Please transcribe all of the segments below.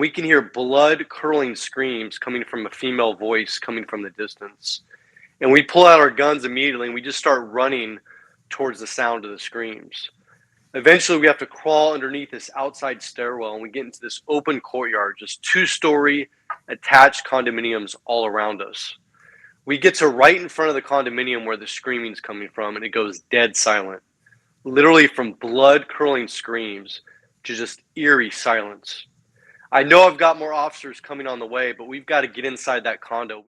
We can hear blood-curdling screams coming from a female voice coming from the distance. And we pull out our guns immediately and we just start running towards the sound of the screams. Eventually, we have to crawl underneath this outside stairwell and we get into this open courtyard, just two-story attached condominiums all around us. We get to right in front of the condominium where the screaming's coming from and it goes dead silent. Literally from blood-curdling screams to just eerie silence. I know I've got more officers coming on the way, but we've got to get inside that condo.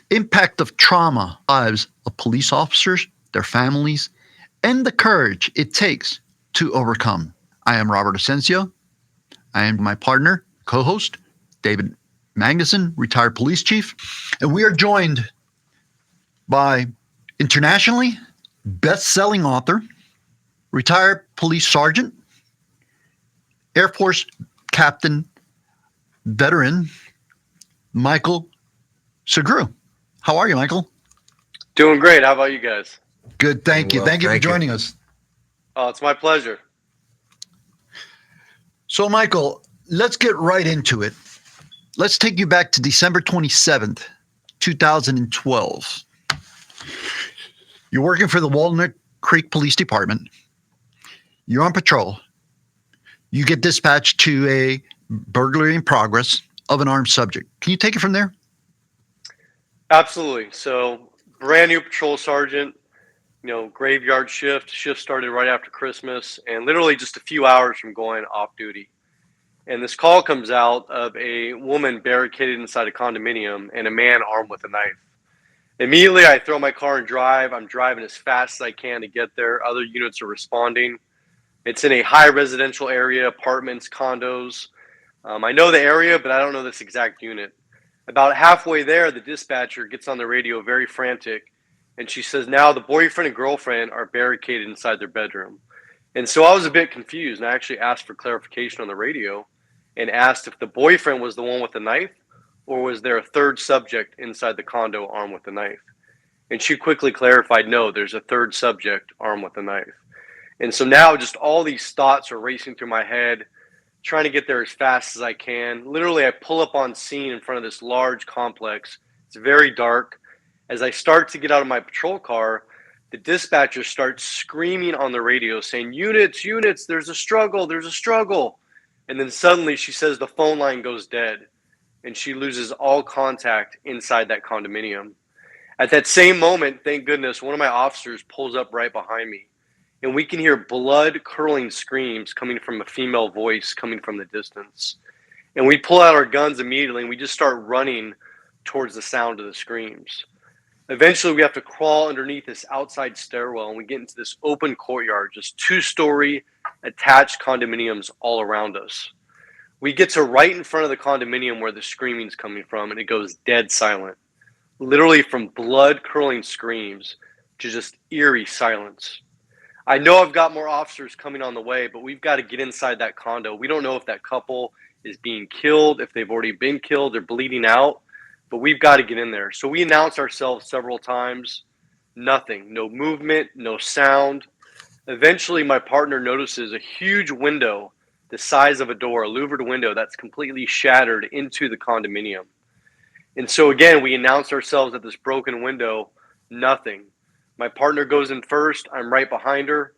Impact of trauma lives of police officers, their families, and the courage it takes to overcome. I am Robert Asensio. I am my partner, co-host, David Magnuson, retired police chief, and we are joined by internationally best-selling author, retired police sergeant, Air Force captain, veteran, Michael Sugrue. How are you, Michael? Doing great. How about you guys? Good, thank you. Thank you for joining us. Oh, it's my pleasure. So, Michael, let's get right into it. Let's take you back to December 27th, 2012. You're working for the Walnut Creek Police Department. You're on patrol. You get dispatched to a burglary in progress of an armed subject. Can you take it from there? Absolutely. So, brand new patrol sergeant, graveyard shift. Shift started right after Christmas and literally just a few hours from going off duty. And this call comes out of a woman barricaded inside a condominium and a man armed with a knife. Immediately, I throw my car and drive. I'm driving as fast as I can to get there. Other units are responding. It's in a high residential area, apartments, condos. I know the area, but I don't know this exact unit. About halfway there, the dispatcher gets on the radio very frantic, and she says now the boyfriend and girlfriend are barricaded inside their bedroom. And so I was a bit confused, and I actually asked for clarification on the radio and asked if the boyfriend was the one with the knife or was there a third subject inside the condo armed with a knife. And she quickly clarified, no, there's a third subject armed with a knife. And so now just all these thoughts are racing through my head, trying to get there as fast as I can. Literally, I pull up on scene in front of this large complex. It's very dark. As I start to get out of my patrol car, the dispatcher starts screaming on the radio saying, units, there's a struggle. And then suddenly she says the phone line goes dead and she loses all contact inside that condominium. At that same moment, thank goodness, one of my officers pulls up right behind me. And we can hear blood-curdling screams coming from a female voice coming from the distance. And we pull out our guns immediately and we just start running towards the sound of the screams. Eventually, we have to crawl underneath this outside stairwell and we get into this open courtyard, just two-story attached condominiums all around us. We get to right in front of the condominium where the screaming's coming from and it goes dead silent. Literally from blood-curdling screams to just eerie silence. I know I've got more officers coming on the way, but we've got to get inside that condo. We don't know if that couple is being killed, if they've already been killed, they're bleeding out, but we've got to get in there. So we announce ourselves several times. Nothing, no movement, no sound. Eventually, my partner notices a huge window the size of a door, a louvered window that's completely shattered into the condominium. And so again, we announce ourselves at this broken window. Nothing. My partner goes in first. I'm right behind her.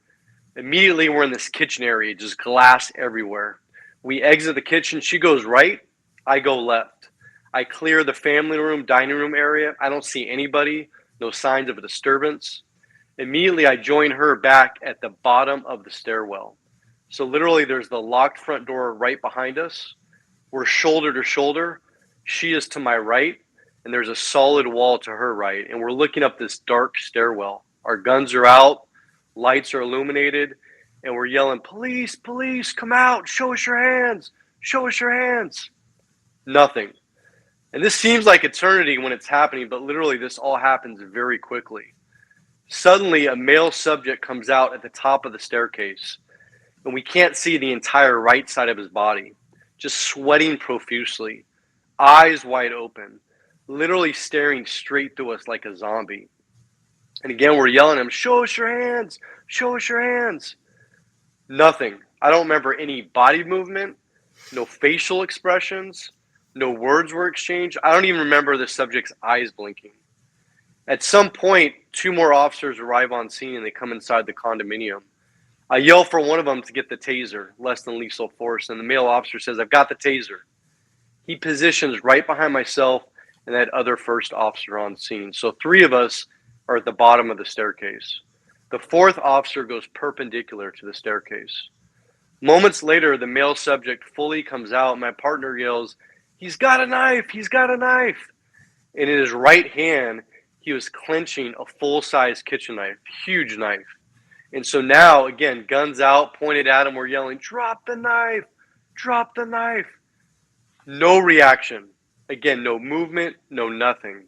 Immediately, we're in this kitchen area, just glass everywhere. We exit the kitchen. She goes right. I go left. I clear the family room, dining room area. I don't see anybody. No signs of a disturbance. Immediately, I join her back at the bottom of the stairwell. So literally, there's the locked front door right behind us. We're shoulder to shoulder. She is to my right. And there's a solid wall to her right. And we're looking up this dark stairwell. Our guns are out. Lights are illuminated. And we're yelling, police, police, come out. Show us your hands. Show us your hands. Nothing. And this seems like eternity when it's happening, but literally this all happens very quickly. Suddenly, a male subject comes out at the top of the staircase. And we can't see the entire right side of his body. Just sweating profusely. Eyes wide open. literally staring straight through us like a zombie. And again, we're yelling at him, show us your hands, show us your hands. Nothing. I don't remember any body movement, no facial expressions, no words were exchanged. I don't even remember the subject's eyes blinking. At some point, two more officers arrive on scene and they come inside the condominium. I yell for one of them to get the taser, less than lethal force, and the male officer says, I've got the taser. He positions right behind myself and that other first officer on scene. So three of us are at the bottom of the staircase. The fourth officer goes perpendicular to the staircase. Moments later, the male subject fully comes out. My partner yells, he's got a knife, he's got a knife. And in his right hand, he was clenching a full-size kitchen knife, huge knife. And so now, again, guns out, pointed at him, we're yelling, drop the knife, drop the knife. No reaction. Again, no movement, no nothing.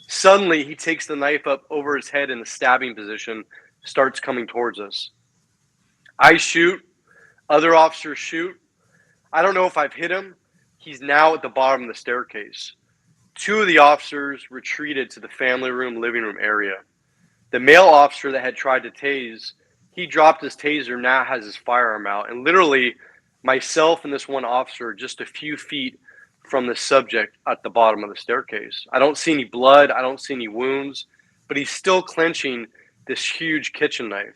Suddenly, he takes the knife up over his head in a stabbing position, starts coming towards us. I shoot. Other officers shoot. I don't know if I've hit him. He's now at the bottom of the staircase. Two of the officers retreated to the family room, living room area. The male officer that had tried to tase, he dropped his taser, now has his firearm out. And literally, myself and this one officer are just a few feet from the subject at the bottom of the staircase. I don't see any blood. I don't see any wounds. But he's still clenching this huge kitchen knife.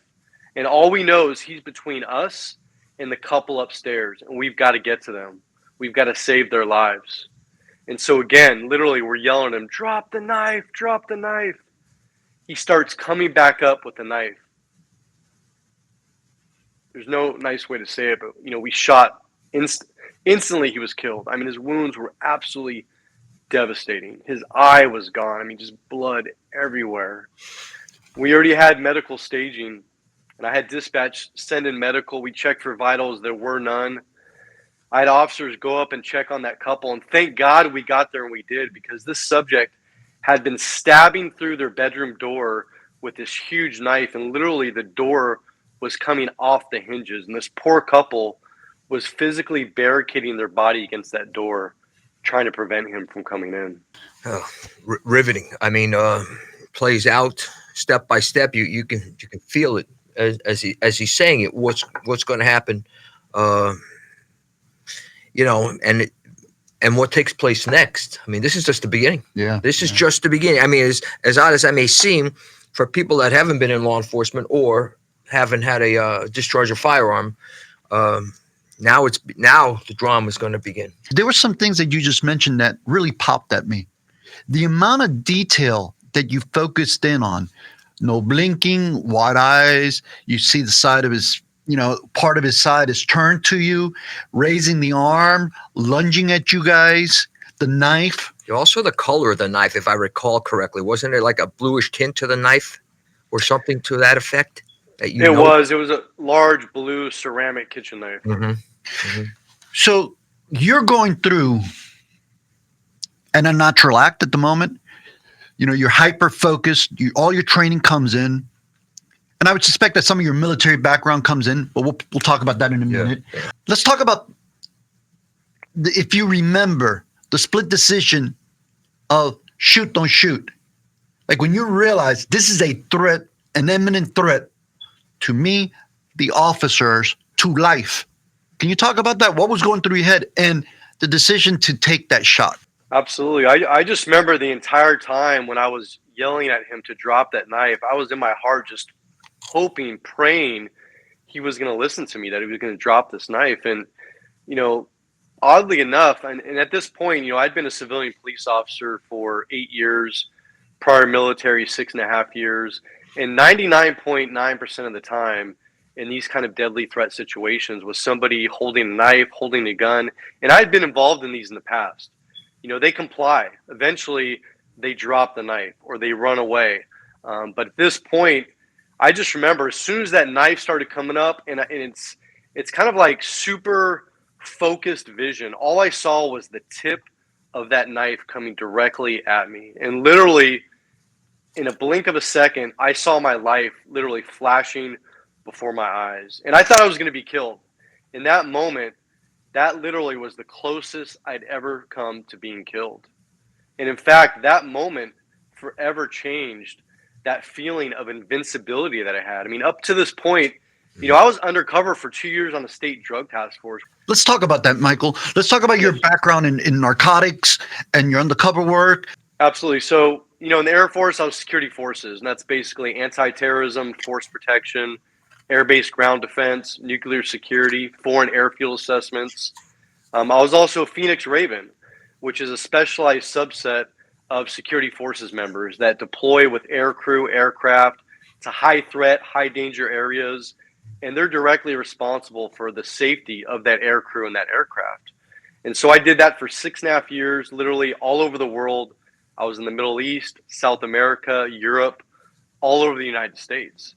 And all we know is he's between us and the couple upstairs. And we've got to get to them. We've got to save their lives. And so again, literally, we're yelling at him, drop the knife, drop the knife. He starts coming back up with the knife. There's no nice way to say it, but, we shot instantly he was killed. I mean, his wounds were absolutely devastating. His eye was gone. I mean, just blood everywhere. We already had medical staging, and I had dispatch send in medical. We checked for vitals. There were none. I had officers go up and check on that couple, and thank God we got there and we did, because this subject had been stabbing through their bedroom door with this huge knife, and literally the door was coming off the hinges, and this poor couple was physically barricading their body against that door, trying to prevent him from coming in. Oh, riveting. I mean, plays out step by step. You can feel it as he's saying it. What's going to happen? And what takes place next. I mean, this is just the beginning. Yeah. This is just the beginning. I mean, as odd as that may seem, for people that haven't been in law enforcement or haven't had a discharge of firearm, now the drama is going to begin. There were some things that you just mentioned that really popped at me. The amount of detail that you focused in on, no blinking, wide eyes, you see the side of his, part of his side is turned to you, raising the arm, lunging at you guys, the knife. Also the color of the knife, if I recall correctly, wasn't there like a bluish tint to the knife or something to that effect? It was a large blue ceramic kitchen knife. Mm-hmm. Mm-hmm. So you're going through an unnatural act at the moment. You're hyper focused. All your training comes in. And I would suspect that some of your military background comes in, but we'll talk about that in a minute. Yeah. Let's talk about, if you remember, the split decision of shoot, don't shoot. Like when you realize this is a threat, an imminent threat to me, the officers, to life. Can you talk about that? What was going through your head and the decision to take that shot? Absolutely. I just remember the entire time when I was yelling at him to drop that knife, I was in my heart just hoping, praying he was going to listen to me, that he was going to drop this knife. And, oddly enough, and at this point, I'd been a civilian police officer for 8 years, prior military 6.5 years, and 99.9% of the time in these kind of deadly threat situations was somebody holding a knife, holding a gun. And I'd been involved in these in the past. They comply. Eventually, they drop the knife or they run away. But at this point, I just remember as soon as that knife started coming up, and it's kind of like super focused vision. All I saw was the tip of that knife coming directly at me. And literally, in a blink of a second, I saw my life literally flashing before my eyes. And I thought I was going to be killed. In that moment, that literally was the closest I'd ever come to being killed. And in fact, that moment forever changed that feeling of invincibility that I had. I mean, up to this point, I was undercover for 2 years on a state drug task force. Let's talk about that, Michael. Let's talk about your Yes. background in narcotics and your undercover work. Absolutely. So, in the Air Force, I was security forces, and that's basically anti-terrorism, force protection, air-based ground defense, nuclear security, foreign airfield assessments. I was also a Phoenix Raven, which is a specialized subset of security forces members that deploy with air crew, aircraft to high threat, high danger areas, and they're directly responsible for the safety of that air crew and that aircraft. And so I did that for 6.5 years, literally all over the world. I was in the Middle East, South America, Europe, all over the United States.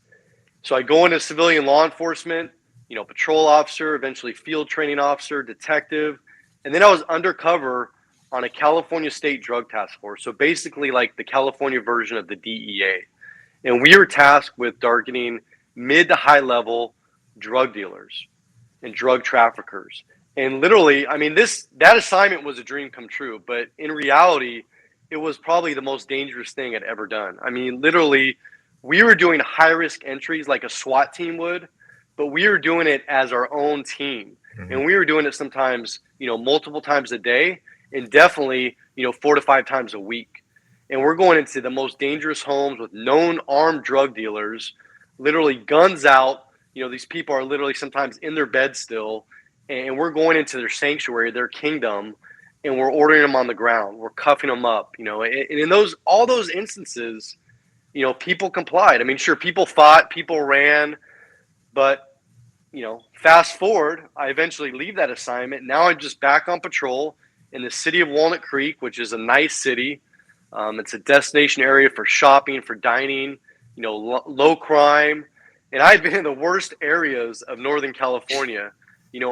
So I go into civilian law enforcement, patrol officer, eventually field training officer, detective, and then I was undercover on a California state drug task force. So basically like the California version of the DEA. And we were tasked with targeting mid to high level drug dealers and drug traffickers. And literally, I mean, that assignment was a dream come true, but in reality, it was probably the most dangerous thing I'd ever done. I mean, literally, we were doing high risk entries like a SWAT team would, but we were doing it as our own team. And we were doing it sometimes, multiple times a day, and definitely, 4 to 5 times a week. And we're going into the most dangerous homes with known armed drug dealers, literally guns out. These people are literally sometimes in their bed still, and we're going into their sanctuary, their kingdom, and we're ordering them on the ground. We're cuffing them up, and in all those instances, people complied. I mean, sure, people fought, people ran, but fast forward, I eventually leave that assignment. Now I'm just back on patrol in the city of Walnut Creek, which is a nice city. It's a destination area for shopping, for dining, low crime. And I had been in the worst areas of Northern California,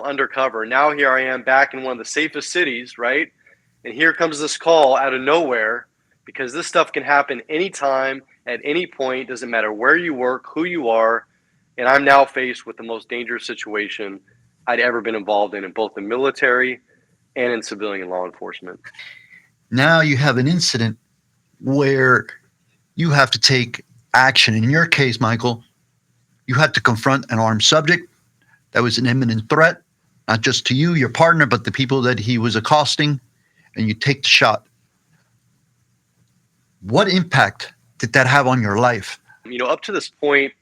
undercover. Now here I am back in one of the safest cities, right? And here comes this call out of nowhere, because this stuff can happen anytime, at any point, doesn't matter where you work, who you are. And I'm now faced with the most dangerous situation I'd ever been involved in both the military and in civilian law enforcement. Now you have an incident where you have to take action. In your case, Michael, you had to confront an armed subject that was an imminent threat, not just to you, your partner, but the people that he was accosting, and you take the shot. What impact did that have on your life? Up to this point,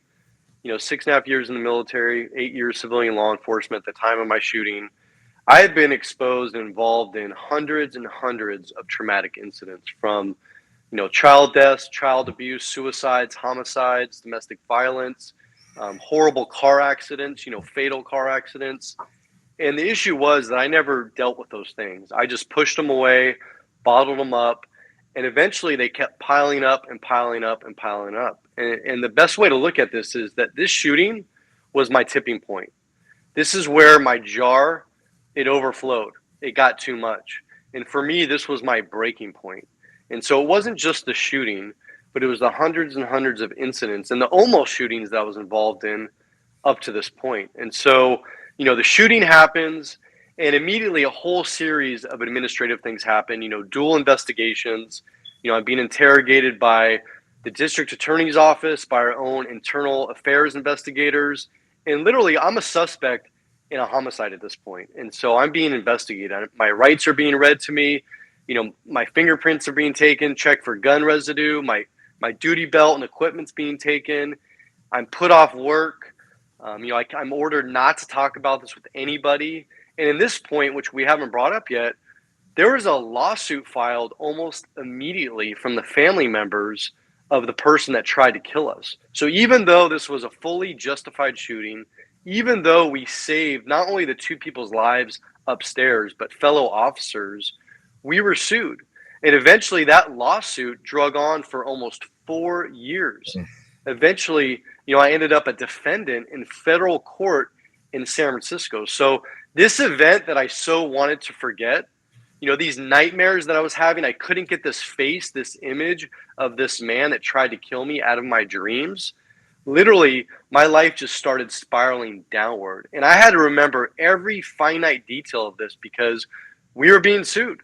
6.5 years in the military, 8 years civilian law enforcement at the time of my shooting, I had been exposed and involved in hundreds and hundreds of traumatic incidents, from, child deaths, child abuse, suicides, homicides, domestic violence, horrible car accidents, fatal car accidents. And the issue was that I never dealt with those things. I just pushed them away, bottled them up, and eventually they kept piling up and piling up and piling up. And the best way to look at this is that this shooting was my tipping point. This is where my jar, it overflowed. It got too much. And for me, this was my breaking point. And so it wasn't just the shooting, but it was the hundreds and hundreds of incidents and the almost shootings that I was involved in up to this point. And so, the shooting happens, and immediately a whole series of administrative things happen, dual investigations. I'm being interrogated by the district attorney's office, by our own internal affairs investigators. And literally, I'm a suspect in a homicide at this point. And so I'm being investigated. My rights are being read to me. My fingerprints are being taken, checked for gun residue. My duty belt and equipment's being taken. I'm put off work. I'm ordered not to talk about this with anybody. And in this point, which we haven't brought up yet, there was a lawsuit filed almost immediately from the family members of the person that tried to kill us. So even though this was a fully justified shooting, even though we saved not only the 2 people's lives upstairs, but fellow officers, we were sued. And eventually that lawsuit drug on for almost 4 years. Eventually, I ended up a defendant in federal court in San Francisco. So this event that I so wanted to forget, these nightmares that I was having, I couldn't get this face, this image of this man that tried to kill me out of my dreams. Literally, my life just started spiraling downward. And I had to remember every finite detail of this because we were being sued.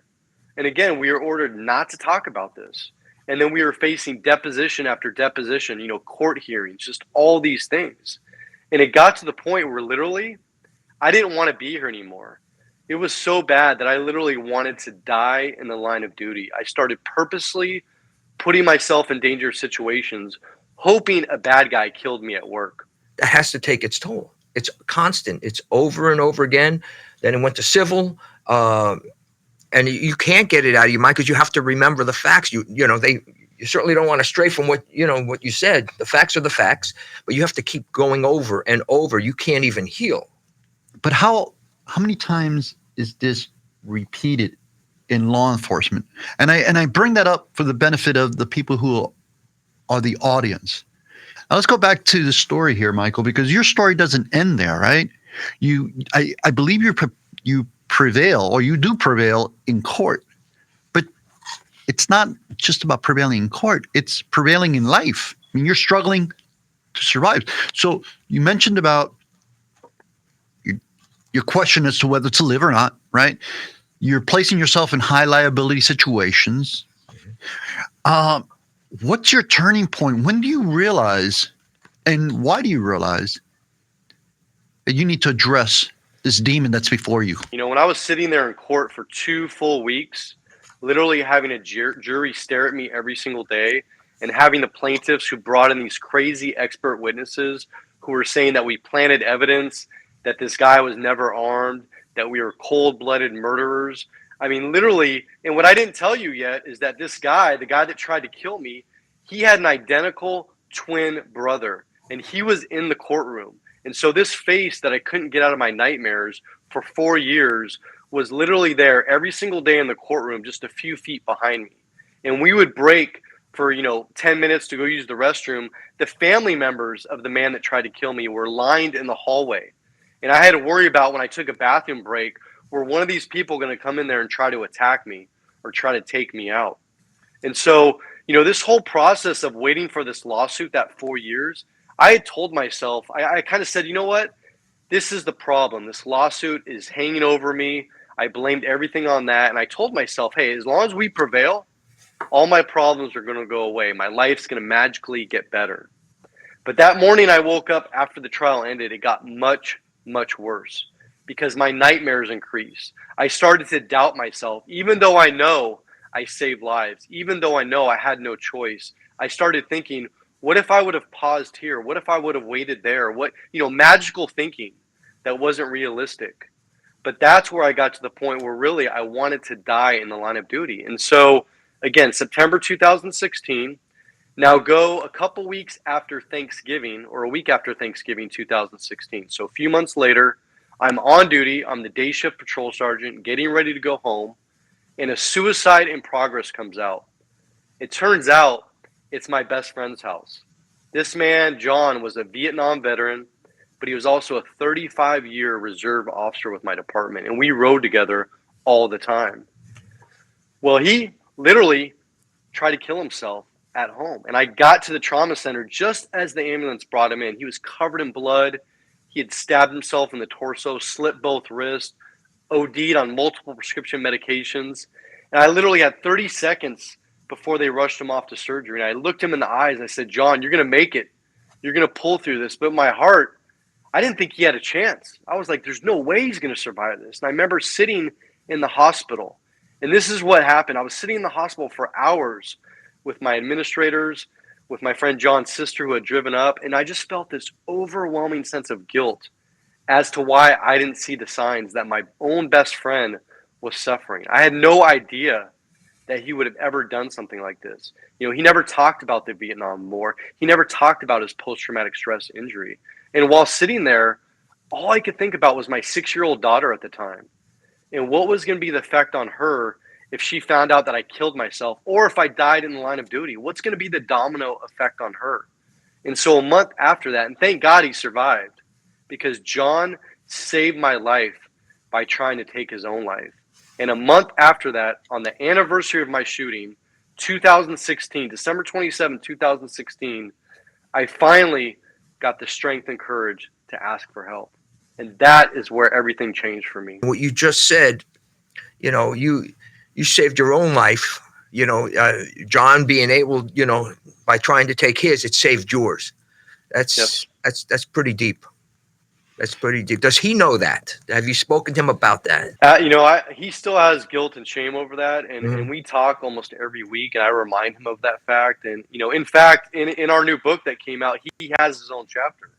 And again, we were ordered not to talk about this. And then we were facing deposition after deposition, court hearings, just all these things. And it got to the point where literally I didn't want to be here anymore. It was so bad that I literally wanted to die in the line of duty. I started purposely putting myself in dangerous situations, hoping a bad guy killed me at work. That has to take its toll. It's constant. It's over and over again. Then it went to civil, and you can't get it out of your mind because you have to remember the facts. You certainly don't want to stray from what you said. The facts are the facts, but you have to keep going over and over. You can't even heal. But how many times is this repeated in law enforcement? And I bring that up for the benefit of the people who are the audience. Now let's go back to the story here, Michael, because your story doesn't end there, right? I believe you prevail, or you do prevail in court, but it's not just about prevailing in court. It's prevailing in life. I mean, you're struggling to survive. So you mentioned about your question as to whether to live or not, right? You're placing yourself in high liability situations. What's your turning point? When do you realize, and why do you realize that you need to address this demon that's before you? When I was sitting there in court for 2 full weeks, literally having a jury stare at me every single day, and having the plaintiffs who brought in these crazy expert witnesses who were saying that we planted evidence, that this guy was never armed, that we were cold-blooded murderers. I mean, literally, and what I didn't tell you yet is that this guy, the guy that tried to kill me, he had an identical twin brother, and he was in the courtroom. And so this face that I couldn't get out of my nightmares for 4 years was literally there every single day in the courtroom, just a few feet behind me. And we would break for, 10 minutes to go use the restroom. The family members of the man that tried to kill me were lined in the hallway. And I had to worry about when I took a bathroom break, were one of these people going to come in there and try to attack me or try to take me out? And so, this whole process of waiting for this lawsuit, that 4 years, I had told myself, I kind of said, you know what? This is the problem. This lawsuit is hanging over me. I blamed everything on that. And I told myself, hey, as long as we prevail, all my problems are going to go away. My life's going to magically get better. But that morning I woke up after the trial ended, it got much, much worse because my nightmares increased. I started to doubt myself, even though I know I saved lives, even though I know I had no choice. I started thinking, what if I would have paused here? What if I would have waited there? What, magical thinking that wasn't realistic. But that's where I got to the point where really I wanted to die in the line of duty. And so, again, September 2016, now go a couple weeks after Thanksgiving, or a week after Thanksgiving 2016. So a few months later, I'm on duty. I'm the day shift patrol sergeant, getting ready to go home, and a suicide in progress comes out. It turns out it's my best friend's house. This man, John, was a Vietnam veteran, but he was also a 35-year reserve officer with my department, and we rode together all the time. Well, he literally tried to kill himself at home, and I got to the trauma center just as the ambulance brought him in. He was covered in blood. He had stabbed himself in the torso, slit both wrists, OD'd on multiple prescription medications, and I literally had 30 seconds before they rushed him off to surgery. And I looked him in the eyes and I said, John, you're going to make it. You're going to pull through this. But my heart, I didn't think he had a chance. I was like, there's no way he's going to survive this. And I remember sitting in the hospital. And this is what happened. I was sitting in the hospital for hours with my administrators, with my friend John's sister who had driven up. And I just felt this overwhelming sense of guilt as to why I didn't see the signs that my own best friend was suffering. I had no idea that he would have ever done something like this. He never talked about the Vietnam War. He never talked about his post-traumatic stress injury. And while sitting there, all I could think about was my 6-year-old daughter at the time. And what was going to be the effect on her if she found out that I killed myself, or if I died in the line of duty? What's going to be the domino effect on her? And so a month after that, and thank God he survived, because John saved my life by trying to take his own life. And a month after that, on the anniversary of my shooting, 2016, December 27, 2016, I finally got the strength and courage to ask for help. And that is where everything changed for me. What you just said, you you saved your own life. John being able, by trying to take his, it saved yours. Yes. That's pretty deep. That's pretty deep. Does he know that? Have you spoken to him about that? He still has guilt and shame over that, and Mhm. we talk almost every week, and I remind him of that fact. And in fact, in our new book that came out, he has his own chapter,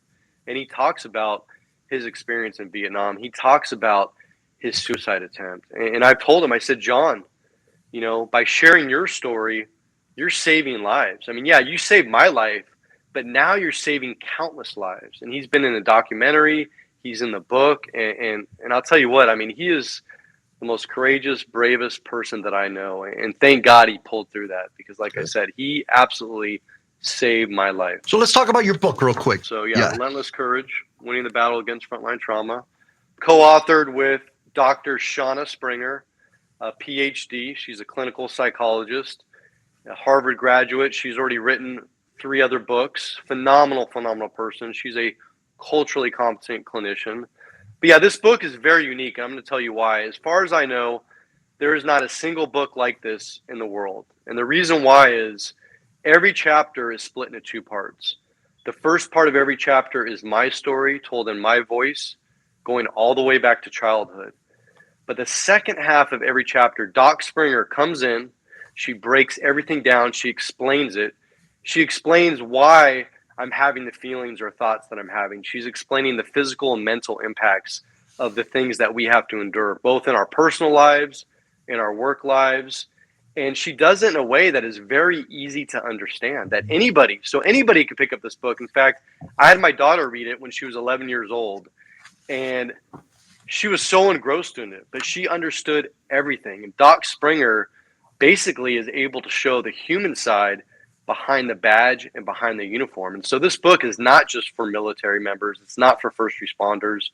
and he talks about his experience in Vietnam. He talks about his suicide attempt, and I've told him, I said, John, by sharing your story, you're saving lives. I mean, yeah, you saved my life, but now you're saving countless lives. And he's been in a documentary, he's in the book, and I'll tell you what, I mean, he is the most courageous, bravest person that I know. And thank God he pulled through that, because like I said, he absolutely saved my life. So let's talk about your book real quick. So Relentless Courage, Winning the Battle Against Frontline Trauma, co-authored with Dr. Shauna Springer, a PhD. She's a clinical psychologist, a Harvard graduate. She's already written 3 other books. Phenomenal person. She's a culturally competent clinician. But yeah, this book is very unique, and I'm going to tell you why. As far as I know, there is not a single book like this in the world. And the reason why is every chapter is split into 2 parts. The first part of every chapter is my story told in my voice, going all the way back to childhood. But the second half of every chapter, Doc Springer comes in, she breaks everything down, she explains it. She explains why I'm having the feelings or thoughts that I'm having. She's explaining the physical and mental impacts of the things that we have to endure, both in our personal lives, in our work lives. And she does it in a way that is very easy to understand, that anybody can pick up this book. In fact, I had my daughter read it when she was 11 years old, and she was so engrossed in it, but she understood everything. And Doc Springer basically is able to show the human side behind the badge and behind the uniform. And so this book is not just for military members. It's not for first responders.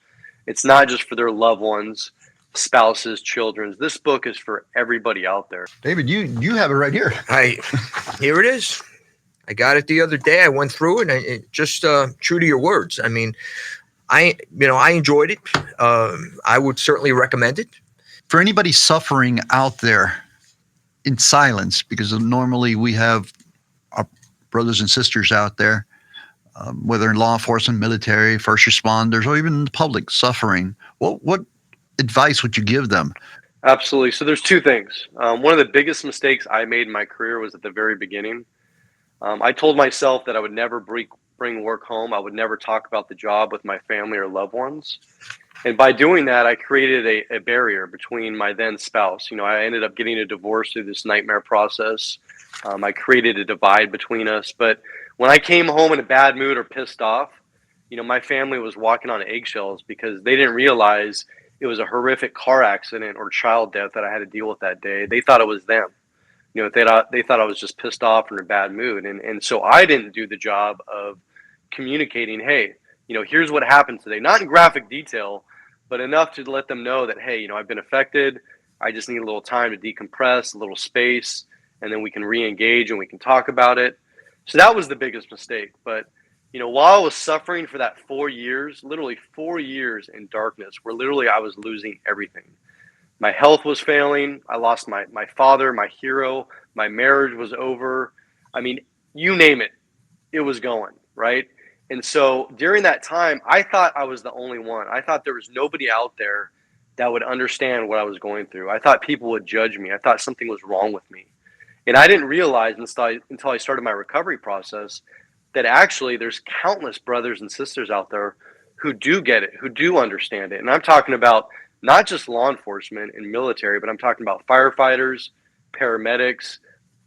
It's not just for their loved ones, spouses, children. This book is for everybody out there. David, you have it right here. Here it is. I got it the other day. I went through it, and it just true to your words. I mean, I enjoyed it. I would certainly recommend it. For anybody suffering out there in silence, because normally we have our brothers and sisters out there, whether in law enforcement, military, first responders, or even the public suffering, what advice would you give them? Absolutely. So there's 2 things. One of the biggest mistakes I made in my career was at the very beginning. I told myself that I would never bring work home. I would never talk about the job with my family or loved ones. And by doing that, I created a barrier between my then spouse. I ended up getting a divorce through this nightmare process. I created a divide between us. But when I came home in a bad mood or pissed off, my family was walking on eggshells, because they didn't realize it was a horrific car accident or child death that I had to deal with that day. They thought it was them. They thought I was just pissed off or in a bad mood. And so I didn't do the job of communicating, hey, here's what happened today. Not in graphic detail, but enough to let them know that, hey, I've been affected. I just need a little time to decompress, a little space, and then we can re-engage and we can talk about it. So that was the biggest mistake. But, while I was suffering for that 4 years, literally 4 years in darkness, where literally I was losing everything. My health was failing. I lost my father, my hero. My marriage was over. I mean, you name it, it was going, right? And so during that time, I thought I was the only one. I thought there was nobody out there that would understand what I was going through. I thought people would judge me. I thought something was wrong with me. And I didn't realize until I started my recovery process that actually there's countless brothers and sisters out there who do get it, who do understand it. And I'm talking about not just law enforcement and military, but I'm talking about firefighters, paramedics,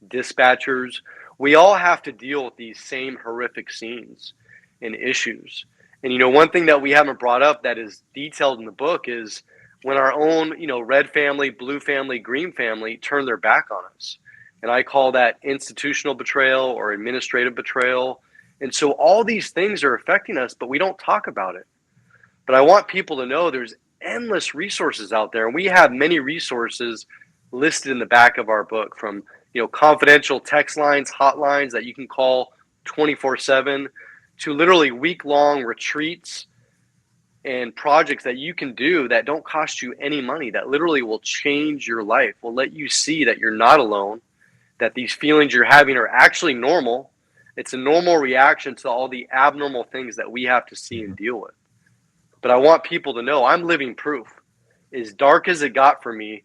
dispatchers. We all have to deal with these same horrific scenes and issues. And one thing that we haven't brought up that is detailed in the book is when our own, red family, blue family, green family turn their back on us. And I call that institutional betrayal or administrative betrayal. And so all these things are affecting us, but we don't talk about it. But I want people to know there's endless resources out there. And we have many resources listed in the back of our book, from, confidential text lines, hotlines that you can call 24/7, to literally week-long retreats, and projects that you can do that don't cost you any money, that literally will change your life, will let you see that you're not alone, that these feelings you're having are actually normal. It's a normal reaction to all the abnormal things that we have to see and deal with. But I want people to know I'm living proof. As dark as it got for me,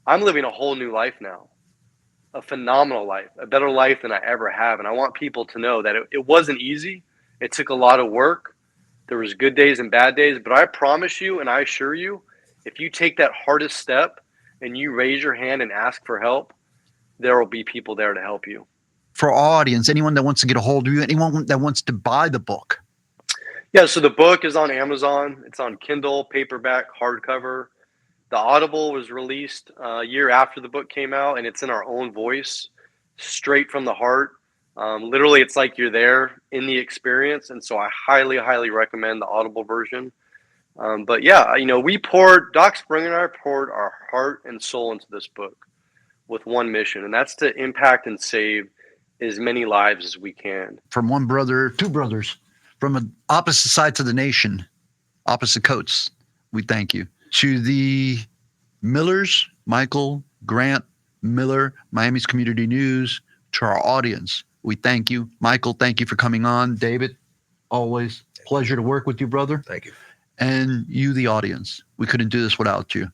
I'm living a whole new life now, a phenomenal life, a better life than I ever have. And I want people to know that it wasn't easy. It took a lot of work. There was good days and bad days, but I promise you and I assure you, if you take that hardest step and you raise your hand and ask for help, there will be people there to help you. For our audience, anyone that wants to get a hold of you, anyone that wants to buy the book. Yeah, so the book is on Amazon. It's on Kindle, paperback, hardcover. The Audible was released a year after the book came out, and it's in our own voice, straight from the heart. Literally, it's like you're there in the experience, and so I highly, highly recommend the Audible version. But yeah, Doc Springer and I poured our heart and soul into this book with one mission, and that's to impact and save as many lives as we can. From one brother, two brothers, from an opposite sides of the nation, opposite coasts, we thank you. To the Millers, Michael, Grant, Miller, Miami's Community News, to our audience, we thank you. Michael, thank you for coming on. David, always pleasure to work with you, brother. Thank you. And you, the audience. We couldn't do this without you.